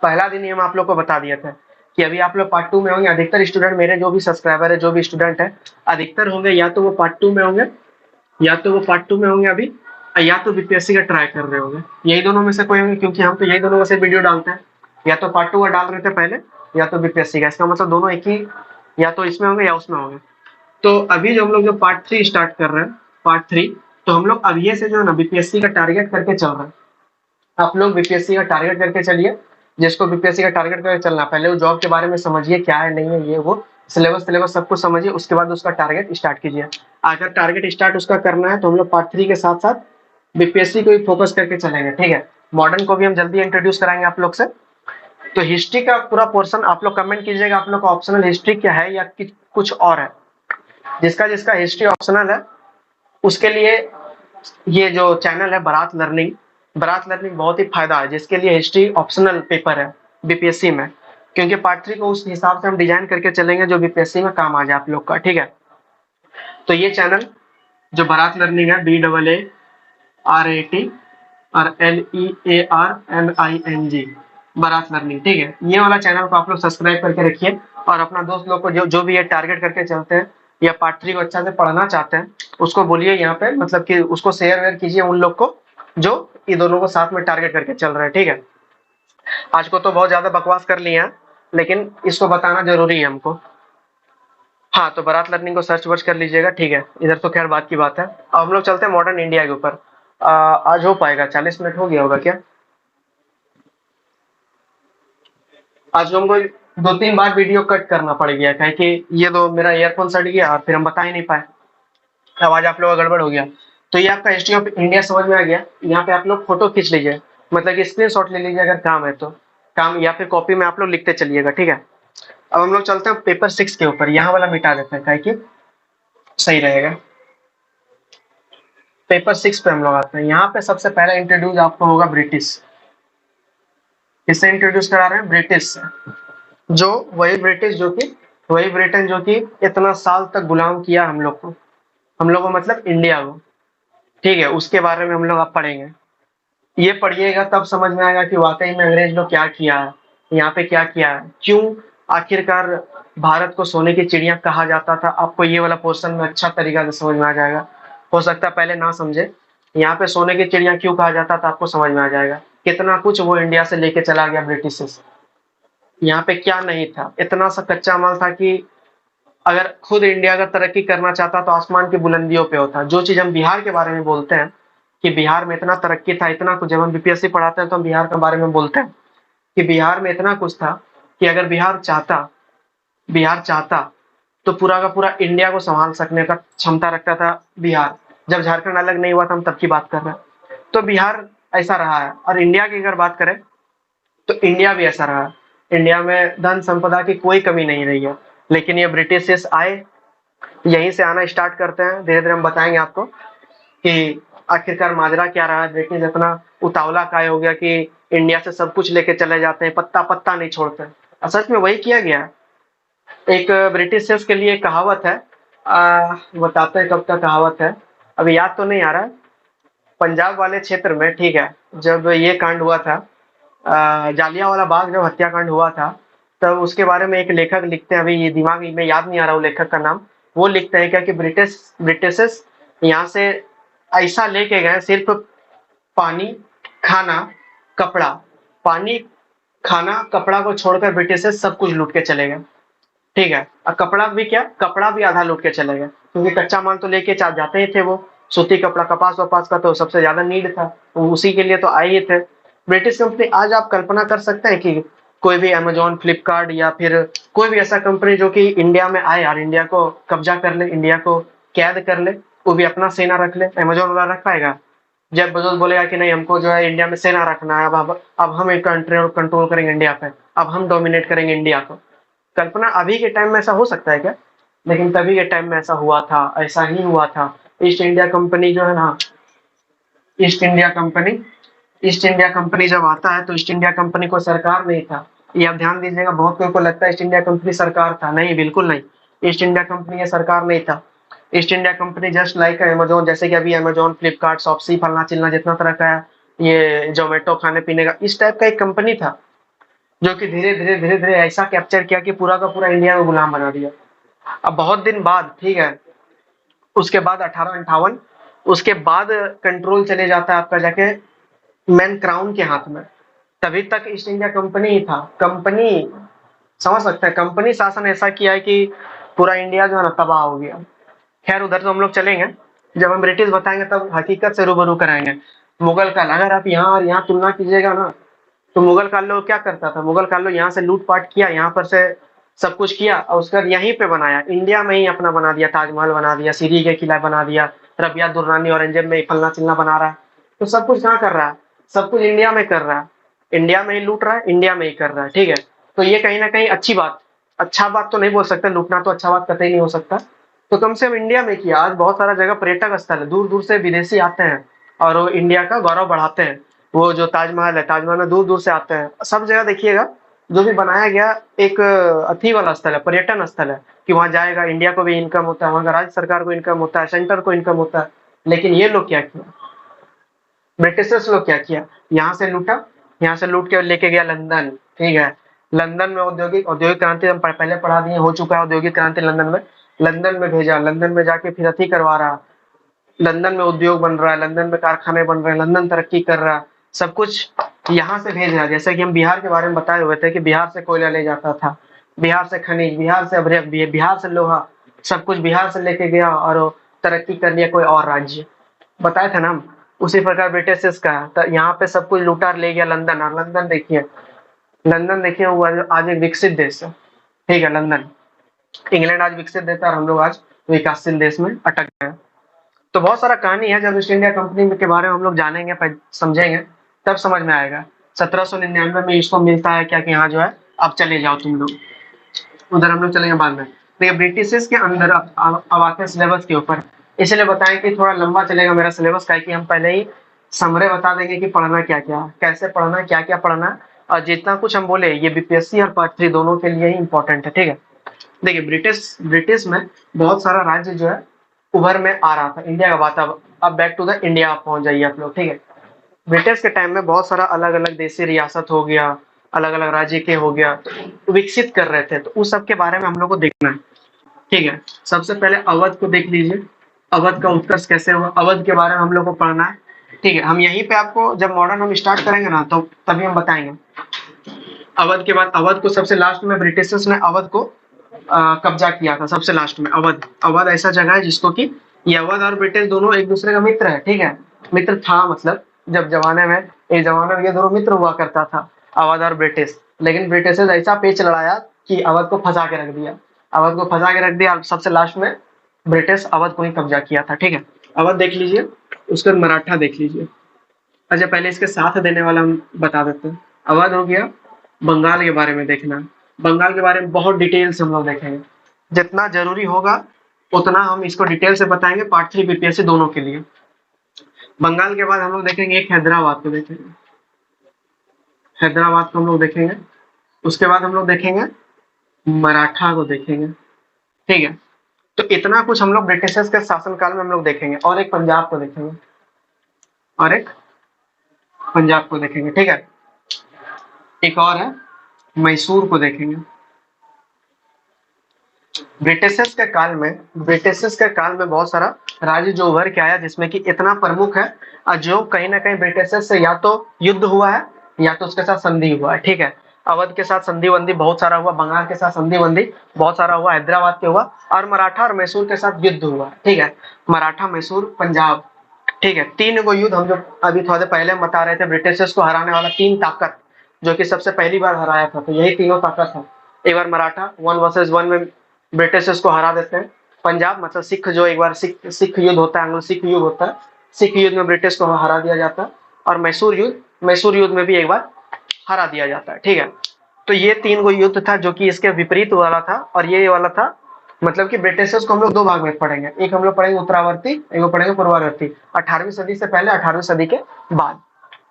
पहला दिन ही हम आप लोग को बता दिया था कि अभी आप लोग पार्ट टू में होंगे। अधिकतर स्टूडेंट मेरे जो भी सब्सक्राइबर है, जो भी स्टूडेंट है, अधिकतर होंगे या तो वो पार्ट टू में होंगे, या तो वो पार्ट टू में होंगे अभी, या तो बीपीएससी का ट्राई कर रहे होंगे, यही दोनों में से कोई होंगे, क्योंकि हम तो यही दोनों में से वीडियो डालते हैं, या तो पार्ट टू का डाल रहे थे पहले, या तो बीपीएससी का। इसका मतलब दोनों एक ही, या तो इसमें होंगे या उसमें होंगे। तो अभी जो हम लोग जो पार्ट थ्री स्टार्ट कर रहे हैं, पार्ट थ्री, तो हम लोग अभी से जो है ना बीपीएससी का टारगेट करके चल रहे हैं। आप लोग बीपीएससी का टारगेट करके चलिए, जिसको बीपीएससी का टारगेट करके चलना, पहले वो जॉब के बारे में समझिए क्या है नहीं है, ये वो सिलेबस सब कुछ समझिए, उसके बाद उसका टारगेट स्टार्ट कीजिए। अगर टारगेट स्टार्ट उसका करना है तो हम लोग पार्ट थ्री के साथ साथ बीपीएससी को भी फोकस करके चलेंगे, ठीक है। मॉडर्न को भी हम जल्दी इंट्रोड्यूस कराएंगे आप लोग से। तो हिस्ट्री का पूरा पोर्शन आप लोग कमेंट कीजिएगा, आप लोग का ऑप्शनल हिस्ट्री क्या है या कुछ और है। जिसका जिसका हिस्ट्री ऑप्शनल है उसके लिए ये जो चैनल है बारात लर्निंग, बारात लर्निंग बहुत ही फायदा है, जिसके लिए हिस्ट्री ऑप्शनल पेपर है बीपीएससी में, क्योंकि पार्ट थ्री को उस हिसाब से हम डिजाइन करके चलेंगे जो बीपीएससी में काम आ जाए आप लोग का, ठीक है। तो ये चैनल जो बारात लर्निंग है, BAARAT और LEARNING, बारात लर्निंग, ठीक है। ये वाला चैनल को आप लोग सब्सक्राइब करके रखिए, और अपना दोस्त लोग को जो भी ये टारगेट करके चलते हैं या पार्ट थ्री को अच्छा से पढ़ना चाहते हैं, उसको बोलिए यहाँ पे, मतलब कि उसको शेयर वेयर कीजिए उन लोग को जो ये दोनों को साथ में टारगेट करके चल रहे हैं, ठीक है। आज को तो बहुत ज्यादा बकवास कर लिए हैं, लेकिन इसको बताना जरूरी है हमको। हाँ, तो बारात लर्निंग को सर्च वर्च कर लीजिएगा, ठीक है। इधर तो खैर बात की बात है। अब हम लोग चलते हैं मॉडर्न इंडिया के ऊपर। आज हो पाएगा? 40 मिनट हो गया होगा क्या? आज हमको 2-3 बार वीडियो कट करना पड़ गया, क्या कि ये तो मेरा ईयरफोन सट गया और फिर हम बता ही नहीं पाए, आवाज आप लोग का गड़बड़ हो गया। तो ये आपका हिस्ट्री ऑफ इंडिया समझ में आ गया। यहाँ पे आप लोग फोटो खींच लीजिए, मतलब कि स्क्रीनशॉट ले लीजिए अगर काम है तो, काम, या फिर कॉपी में आप लोग लिखते चलिएगा, ठीक है। अब हम लोग चलते हैं पेपर 6 के ऊपर, यहाँ वाला मिटा देते हैं, क्या कि सही रहेगा। पेपर 6 पे हम लोग आते हैं। यहाँ पे सबसे पहला इंट्रोड्यूस आपको होगा ब्रिटिश। किससे इंट्रोड्यूस करा रहे हैं? ब्रिटिश से। जो वही ब्रिटिश जो कि वही ब्रिटेन जो कि इतना साल तक गुलाम किया हम लोग को मतलब इंडिया को, ठीक है। उसके बारे में हम लोग अब पढ़ेंगे। ये पढ़िएगा तब समझ में आएगा कि वाकई में अंग्रेज लोग क्या किया है, यहाँ पे क्या किया है, क्यों आखिरकार भारत को सोने की चिड़िया कहा जाता था। आपको ये वाला पोर्शन में अच्छा तरीका से समझ में आ जाएगा। हो सकता है पहले ना समझे, यहाँ पे सोने की चिड़िया क्यों कहा जाता था आपको समझ में आ जाएगा। कितना कुछ वो इंडिया से लेके चला गया ब्रिटिश से। यहाँ पे क्या नहीं था, इतना सा कच्चा माल था कि अगर खुद इंडिया अगर तरक्की करना चाहता तो आसमान की बुलंदियों पे होता। जो चीज हम बिहार के बारे में बोलते हैं कि बिहार में इतना तरक्की था, इतना कुछ, जब हम बीपीएससी पढ़ाते हैं तो हम बिहार के बारे में बोलते हैं कि बिहार में इतना कुछ था कि अगर बिहार चाहता तो पूरा का पूरा इंडिया को संभाल सकने का क्षमता रखता था बिहार। जब झारखंड अलग नहीं हुआ था, हम तब की बात कर रहे हैं। तो बिहार ऐसा रहा है। और इंडिया की अगर बात करें तो इंडिया भी ऐसा रहा। इंडिया में धन संपदा की कोई कमी नहीं रही है, लेकिन ये ब्रिटिश आए, यहीं से आना स्टार्ट करते हैं। धीरे धीरे हम बताएंगे आपको कि आखिरकार माजरा क्या रहा है। ब्रिटिश इतना उतावला काय हो गया कि इंडिया से सब कुछ लेके चले जाते हैं, पत्ता पत्ता नहीं छोड़ते। सच में वही किया गया। एक ब्रिटिश के लिए कहावत है बताते हैं कब का कहावत है, अभी याद तो नहीं आ रहा। पंजाब वाले क्षेत्र में, ठीक है, जब ये कांड हुआ था, जालियांवाला बाग जब हत्याकांड हुआ था, तब उसके बारे में एक लेखक लिखते हैं, अभी ये दिमाग में याद नहीं आ रहा वो लेखक का नाम। वो लिखते हैं क्या कि ब्रिटिशर्स यहाँ से ऐसा लेके गए, सिर्फ पानी, खाना, कपड़ा, पानी, खाना, कपड़ा को छोड़कर ब्रिटिशर्स सब कुछ लूट के चले गए। ठीक है, और कपड़ा भी क्या, कपड़ा भी आधा लूट के चले गए, क्योंकि कच्चा माल तो लेके जाते ही थे वो। सूती कपड़ा, कपास वपास का तो सबसे ज्यादा नीड था, तो उसी के लिए तो आए ही थे। ब्रिटिश कंपनी, आज आप कल्पना कर सकते हैं कि कोई भी अमेजोन, फ्लिपकार्ट या फिर कोई भी ऐसा कंपनी जो कि इंडिया में आए और इंडिया को कब्जा कर ले, इंडिया को कैद कर ले, वो भी अपना सेना रख ले, अमेजोन वाला रख पाएगा? जेफ बेजोस बोलेगा कि नहीं, हमको जो है इंडिया में सेना रखना है, अब हम एक कंट्री कंट्रोल करेंगे इंडिया पे, अब हम डोमिनेट करेंगे इंडिया को। कल्पना अभी के टाइम में ऐसा हो सकता है क्या? लेकिन तभी के टाइम में ऐसा हुआ था, ऐसा ही हुआ था। ईस्ट इंडिया कंपनी जो है ना, east India company east India company जब आता है तो ईस्ट इंडिया कंपनी को सरकार नहीं था। ये आप ध्यान दीजिएगा, बहुत कोई को लगता है ईस्ट इंडिया कंपनी सरकार था, नहीं, बिल्कुल नहीं। ईस्ट इंडिया कंपनी ये सरकार नहीं था। East India company just like Amazon, जैसे कि अभी अमेजोन, फ्लिपकार्ट, शॉप्सी, फलना चिलना जितना तरह का है, ये जोमेटो खाने पीने का, इस टाइप का एक कंपनी था, जो कि धीरे धीरे ऐसा कैप्चर किया कि पूरा का पूरा इंडिया में गुलाम बना दिया। अब बहुत दिन बाद, ठीक है, उसके बाद 1858, उसके बाद कंट्रोल चले जाता है आपका जाके मैन क्राउन के हाथ में। तभी तक ईस्ट इंडिया कंपनी ही था, कंपनी, समझ सकते हैं, कंपनी शासन ऐसा किया है कि पूरा इंडिया जो है ना तबाह हो गया। खैर उधर तो हम लोग चलेंगे, जब हम ब्रिटिश बताएंगे तब हकीकत से रूबरू कराएंगे। मुगल काल, अगर आप यहाँ और यहाँ तुलना कीजिएगा ना, तो मुगल काल लोग क्या करता था, मुगल काल लोग यहाँ से लूटपाट किया, यहाँ पर से सब कुछ किया, और उसके बाद यहीं पे बनाया, इंडिया में ही अपना बना दिया, ताजमहल बना दिया, सीरी के किला बना दिया, रबिया दुर्रानी औरंगजेब में फलना चिलना बना रहा है। तो सब कुछ कहाँ कर रहा है, सब कुछ इंडिया में कर रहा है, इंडिया में ही लूट रहा है, इंडिया में ही कर रहा है। ठीक है, तो ये कहीं ना कहीं अच्छी बात, अच्छा बात तो नहीं बोल सकते, लूटना तो अच्छा बात कतई नहीं हो सकता। तो कम से कम इंडिया में किया। आज बहुत सारा जगह पर्यटक स्थल है, दूर दूर से विदेशी आते हैं और वो इंडिया का गौरव बढ़ाते हैं। वो जो ताजमहल है, ताजमहल में दूर दूर से आते हैं, सब जगह देखिएगा जो भी बनाया गया, एक अथी वाला स्थल है, पर्यटन स्थल है, कि वहां जाएगा, इंडिया को भी इनकम होता है, वहां का राज्य सरकार को इनकम होता है, सेंटर को इनकम होता है। लेकिन ये लोग क्या किया, ब्रिटिशर्स लोग क्या किया, यहाँ से लूटा, यहाँ से लूट के लेके गया लंदन। ठीक है, लंदन में औद्योगिक औद्योगिक क्रांति हम पहले पढ़ा दिए, हो चुका है औद्योगिक क्रांति लंदन में। लंदन में भेजा, लंदन में जाके फिर अथी करवा रहा, लंदन में उद्योग बन रहा है, लंदन में कारखाने बन रहे हैं, लंदन तरक्की कर रहा है, सब कुछ यहाँ से भेज रहा है। जैसे कि हम बिहार के बारे में बताए हुए थे कि बिहार से कोयला ले जाता था, बिहार से खनिज, बिहार से अभ्रक, बिहार से लोहा, सब कुछ बिहार से लेके गया और वो तरक्की कर लिया कोई और राज्य, बताए थे ना हम। उसी प्रकार ब्रिटिश का है, तो यहाँ पे सब कुछ लूटा और ले गया लंदन। और लंदन देखिए, लंदन देखिए, वो आज एक विकसित देश है। ठीक है, लंदन, इंग्लैंड आज विकसित देश है और हम लोग आज विकासशील देश में अटक गए। तो बहुत सारा कहानी है, जब ईस्ट इंडिया कंपनी के बारे में हम लोग जानेंगे, समझेंगे, तब समझ में आएगा। 1799 में इसको मिलता है क्या कि यहाँ जो है, अब चले जाओ तुम लोग, उधर हम लोग चलेंगे बाद में। देखिए ब्रिटिश के अंदर अब आते हैं सिलेबस के ऊपर, इसलिए बताएं कि थोड़ा लंबा चलेगा मेरा सिलेबस का, कि हम पहले ही समरे बता देंगे कि पढ़ना क्या क्या, कैसे पढ़ना, क्या क्या पढ़ना, और जितना कुछ हम बोले ये बीपीएससी और पार्ट 3 दोनों के लिए ही इंपॉर्टेंट है। ठीक है, देखिए ब्रिटिश ब्रिटिश में बहुत सारा राज्य जो है उभर में आ रहा था इंडिया का बात। अब बैक टू द इंडिया आप पहुंच जाइए आप लोग। ठीक है, ब्रिटिश के टाइम में बहुत सारा अलग अलग देशी रियासत हो गया, अलग अलग राज्य के हो गया, तो विकसित कर रहे थे, तो उस सब के बारे में हम लोग को देखना है। ठीक है, सबसे पहले अवध को देख लीजिए, अवध का उत्कर्ष कैसे हुआ, अवध के बारे में हम लोग को पढ़ना है। ठीक है, हम यहीं पे आपको जब मॉडर्न हम स्टार्ट करेंगे ना, तो तभी हम बताएंगे। अवध के बाद, अवध को सबसे लास्ट में ब्रिटिशर्स ने अवध को कब्जा किया था, सबसे लास्ट में अवध। अवध ऐसा जगह है जिसको कि ये अवध और ब्रिटिश दोनों एक दूसरे का मित्र है। ठीक है, मित्र था मतलब, जब जमाने में, एक जमाने में ये दोनों मित्र हुआ करता था, अवध और ब्रिटिश। लेकिन ब्रिटिश ने ऐसा पेच लड़ाया कि अवध को फंसा के रख दिया, अवध को फंसा के रख दिया, सबसे लास्ट में ब्रिटिश अवध को ही कब्जा किया था। ठीक है, अवध देख लीजिए, उसके बाद मराठा देख लीजिए। अच्छा, पहले इसके साथ देने वाला हम बता देते हैं। अवध हो गया, बंगाल के बारे में देखना, बंगाल के बारे में बहुत डिटेल से हम लोग देखेंगे, जितना जरूरी होगा उतना हम इसको डिटेल से बताएंगे, पार्ट 3 बीपीएससी दोनों के लिए। बंगाल के बाद हम लोग देखेंगे एक हैदराबाद को देखेंगे, हैदराबाद को हम लोग देखेंगे। उसके बाद हम लोग देखेंगे मराठा को देखेंगे। ठीक है, तो इतना कुछ हम लोग ब्रिटिशर्स के शासनकाल में हम लोग देखेंगे, और एक पंजाब को देखेंगे, और एक पंजाब को देखेंगे, ठीक है। एक और है मैसूर को देखेंगे। ब्रिटिशर्स के काल में बहुत सारा राज्य जो उभर के आया, जिसमें कि इतना प्रमुख है और जो कहीं ना कहीं ब्रिटिशर्स से या तो युद्ध हुआ है या तो उसके साथ संधि हुआ है, ठीक है। अवध के साथ संधि वंधि बहुत सारा हुआ, बंगाल के साथ संधि वंधि बहुत सारा हुआ, हैदराबाद के हुआ, और मराठा और मैसूर के साथ युद्ध हुआ, ठीक है। मराठा, मैसूर, पंजाब, ठीक है। तीन गो युद्ध हम जो अभी थोड़ी देर पहले हम बता रहे थे, ब्रिटिशर्स को हराने वाला तीन ताकत जो कि सबसे पहली बार हराया था, तो यही तीनों ताकत है। एक बार मराठा 1 वर्सेस 1 में ब्रिटिशर्स को हरा देते हैं। पंजाब मतलब सिख, जो एक बार सिख युद्ध होता है, एंग्लो सिख युद्ध होता है, सिख युद्ध में ब्रिटिश को हरा दिया जाता है। और मैसूर युद्ध में भी एक बार हरा दिया जाता है, ठीक है। तो ये तीन गो युद्ध था जो कि इसके विपरीत वाला था, और ये वाला था मतलब कि ब्रिटिशर्स को हम लोग दो भाग में पढ़ेंगे, एक हम लोग पढ़ेंगे उत्तरावर्ती, एक पढ़ेंगे पूर्वावर्ती, 18वीं सदी से पहले, 18वीं सदी के बाद,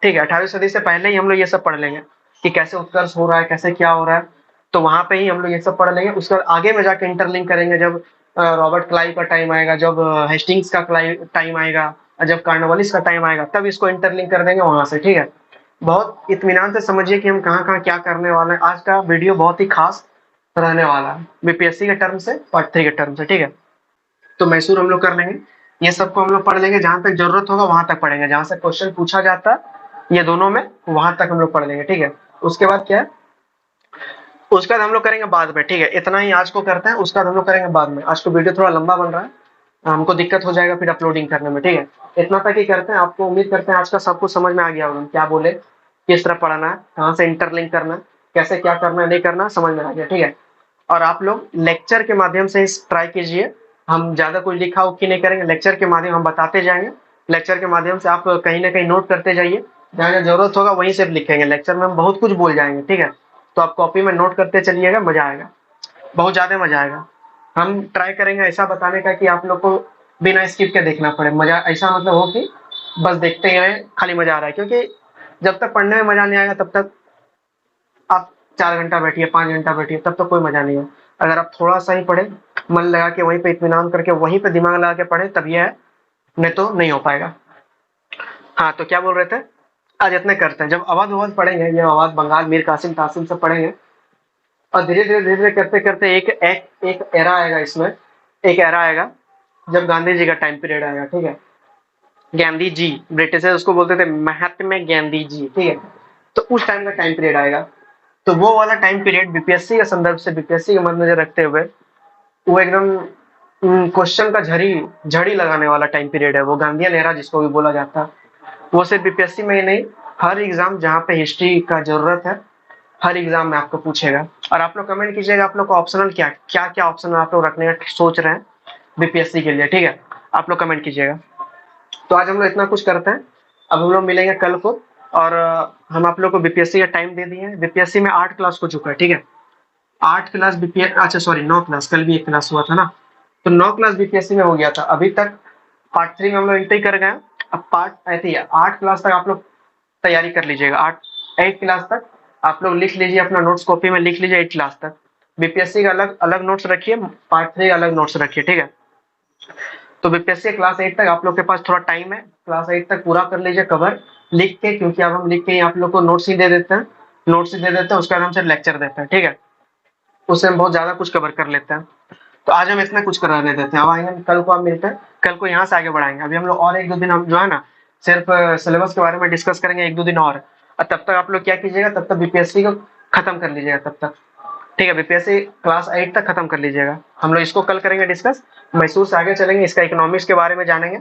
ठीक है। 18वीं सदी से पहले ही हम लोग ये सब पढ़ लेंगे कि कैसे उत्कर्ष हो रहा है, कैसे क्या हो रहा है, तो वहां पे ही हम लोग ये सब पढ़ लेंगे। उसके बाद आगे में जाके इंटरलिंक करेंगे, जब रॉबर्ट क्लाइव का टाइम आएगा, जब हेस्टिंग्स का टाइम आएगा, जब कार्नवालिस का टाइम आएगा, तब इसको इंटरलिंक कर देंगे वहां से, ठीक है। बहुत इत्मीनान से समझिए कि हम कहाँ कहाँ क्या करने वाले हैं। आज का वीडियो बहुत ही खास रहने वाला है, बीपीएससी के टर्म से, पार्ट 3 के टर्म से, ठीक है। तो मैसूर हम लोग कर लेंगे, ये सबको हम लोग पढ़ लेंगे, जहां तक जरूरत होगा वहां तक पढ़ेंगे, जहां से क्वेश्चन पूछा जाता है ये दोनों में, वहां तक हम लोग पढ़ लेंगे, ठीक है। उसके बाद क्या है, उसके बाद हम लोग करेंगे बाद में, ठीक है। इतना ही आज को करते हैं, उसके बाद हम लोग करेंगे बाद में। आज को वीडियो थोड़ा लंबा बन रहा है, हमको दिक्कत हो जाएगा फिर अपलोडिंग करने में, ठीक है। इतना तक ही करते हैं। आपको उम्मीद करते हैं आज का सब कुछ समझ में आ गया होगा, क्या बोले, किस तरह पढ़ना है, कहाँ से इंटरलिंक करना है, कैसे क्या करना है, नहीं करना, समझ में आ गया, ठीक है। और आप लोग लेक्चर के माध्यम से इस ट्राई कीजिए, हम ज्यादा कोई लिखा उखी नहीं करेंगे, लेक्चर के माध्यम हम बताते जाएंगे, लेक्चर के माध्यम से आप कहीं ना कहीं नोट करते जाइए, जहाँ जहाँ जरूरत होगा वहीं से लिखेंगे, लेक्चर में हम बहुत कुछ बोल जाएंगे, ठीक है। तो आप कॉपी में नोट करते चलिएगा, मजा आएगा, बहुत ज्यादा मजा आएगा। हम ट्राई करेंगे ऐसा बताने का कि आप लोग को बिना स्किप के देखना पड़े, मजा ऐसा मतलब हो कि बस देखते ही आए, खाली मजा आ रहा है, क्योंकि जब तक पढ़ने में मजा नहीं आएगा तब तक आप 4 घंटा बैठिए, 5 घंटा बैठिए, तब तक कोई मजा नहीं है। अगर आप थोड़ा सा ही पढ़े, मन लगा के वहीं पे इत्मीनान करके वहीं पे दिमाग लगा के पढ़े, तब ये है, नहीं तो नहीं हो पाएगा। हाँ, तो क्या बोल रहे थे, आज इतने करते हैं। जब अवध पढ़ेंगे, ये अवध, बंगाल, मीर कासिम तासिम से पढ़ेंगे, और धीरे धीरे करते करते एक एरा आएगा, इसमें एक एरा आएगा जब गांधी जी का टाइम पीरियड आएगा, ठीक है। गांधी जी, ब्रिटिश है उसको बोलते थे महात्मा गांधी जी, ठीक है। तो उस टाइम का टाइम पीरियड आएगा, तो वो वाला टाइम पीरियड बीपीएससी के संदर्भ से, बीपीएससी के मद्देनजर रखते हुए, वो एकदम क्वेश्चन का झड़ी लगाने वाला टाइम पीरियड है, वो गांधीयन एरा जिसको भी बोला जाता है। वो सिर्फ बीपीएससी में ही नहीं, हर एग्जाम जहाँ पे हिस्ट्री का जरूरत है, हर एग्जाम में आपको पूछेगा। और आप लोग कमेंट कीजिएगा आप लोग को ऑप्शनल क्या क्या क्या ऑप्शन आप लोग रखने का सोच रहे हैं बीपीएससी के लिए, ठीक है। आप लोग कमेंट कीजिएगा। तो आज हम लोग इतना कुछ करते हैं, अब हम लोग मिलेंगे कल को। और हम आप लोग को बीपीएससी का टाइम दे दिए हैं। बीपीएससी में 8 क्लास हो चुका है, ठीक है। 8 क्लास बीपीएस, अच्छा सॉरी 9 क्लास, कल भी एक क्लास हुआ था ना, तो 9 क्लास बीपीएससी में हो गया था। अभी तक पार्ट 3 में हम लोग इतना ही कर गए। अब पार्ट ऐसे ही 8 क्लास तक आप लोग तैयारी कर लीजिएगा, 8 क्लास तक आप लोग लिख लीजिए, अपना नोट्स कॉपी में लिख लीजिए 8 क्लास तक। बीपीएससी का अलग अलग नोट्स रखिए, पार्ट 3 का अलग नोट्स रखिए, ठीक है। तो बीपीएससी क्लास 8 तक आप लोग के पास थोड़ा टाइम है, क्लास 8 तक पूरा कर लीजिए कवर लिख के, क्योंकि अब हम लिख के ही आप लोग को नोट्स ही दे देते हैं, उसके बाद हम सिर्फ लेक्चर देते हैं, ठीक है। उससे हम बहुत ज्यादा कुछ कवर कर लेते हैं। तो आज हम इतना कुछ कराने देते हैं, अब आएंगे कल को, आप मिलते हैं कल को, यहाँ से आगे बढ़ाएंगे। अभी हम लोग और 1-2 दिन हम जो है ना सिर्फ सिलेबस के बारे में डिस्कस करेंगे, 1-2 दिन और तब तक आप लोग क्या कीजिएगा, तब तक बीपीएससी को खत्म कर लीजिएगा तब तक, ठीक है। बीपीएससी क्लास 8 तक खत्म कर लीजिएगा। हम लोग इसको कल करेंगे डिस्कस, मैसूर से आगे चलेंगे, इसका इकोनॉमिक्स के बारे में जानेंगे,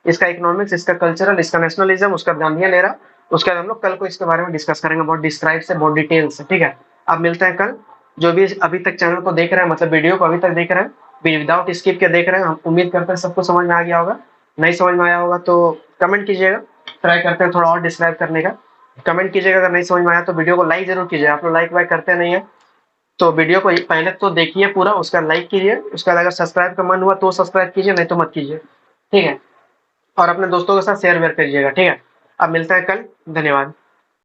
इसका इकोनॉमिक्स, इसका कल्चरल, इसका नेशनलिज्म, उसका गांधीयन एरा। उसके बाद हम लोग कल को इसके बारे में डिस्कस करेंगे बहुत डिस्क्राइब से, बहुत डिटेल से, ठीक है। अब मिलते हैं कल। जो भी अभी तक चैनल को देख रहे हैं, मतलब वीडियो को अभी तक देख रहे हैं, विदाउट स्किप के देख रहे हैं, हम उम्मीद करते हैं सबको समझ में आ गया होगा। नहीं समझ में आया होगा तो कमेंट कीजिएगा, ट्राई करते हैं थोड़ा और डिस्क्राइब करने का। कमेंट कीजिएगा, अगर नहीं समझ में आया तो वीडियो को लाइक जरूर कीजिए। आप लोग लाइक वाइक करते नहीं है, तो वीडियो को पहले तो देखिए पूरा, उसका लाइक कीजिए, उसका अगर सब्सक्राइब का मन हुआ तो सब्सक्राइब कीजिए, नहीं तो मत कीजिए, ठीक है। और अपने दोस्तों के साथ शेयर वेयर करिएगा, ठीक है। अब मिलते हैं कल, धन्यवाद।